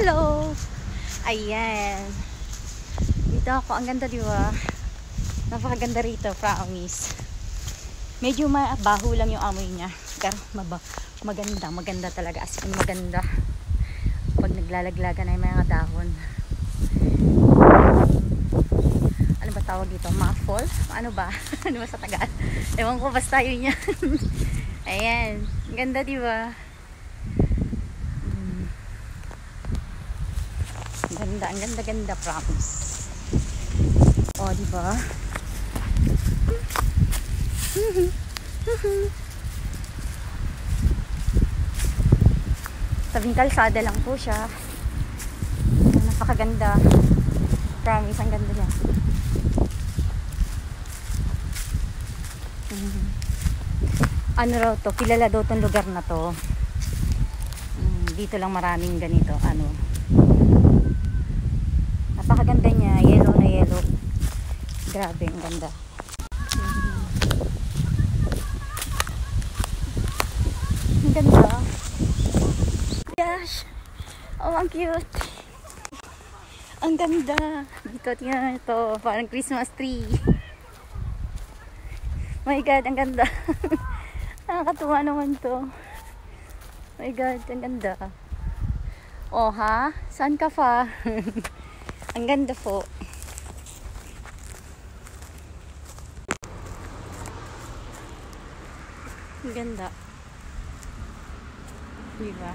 Hello! Ayan. Dito ako. Ang ganda, di ba? Napakaganda rito, promise. Medyo mabaho lang yung amoy niya. Pero maganda talaga. As in, maganda. Pag naglalaglagan na yung mga dahon. Ano ba tawag dito? Muffle? Ano ba? Ano ba sa Tagal? Ewan ko, basta yun yan. Ayan. Ang ganda, di ba? Ang ganda, promise. O, di ba? Tabing kalsada lang po siya. Napakaganda. Promise, ang ganda niya. Ano raw to? Kilala daw tong lugar na to. Dito lang maraming ganito. Ano? Napakaganda niya. Yellow na yellow. Grabe, ang ganda. Ang ganda. Gosh. Oh, ang cute. Ang ganda. Dito, tingnan ito. Parang Christmas tree. My God, ang ganda. Nakakatuwa naman to. My God, ang ganda. Oh, ha? Saan ka pa? Ang ganda po. Ang ganda. Diba?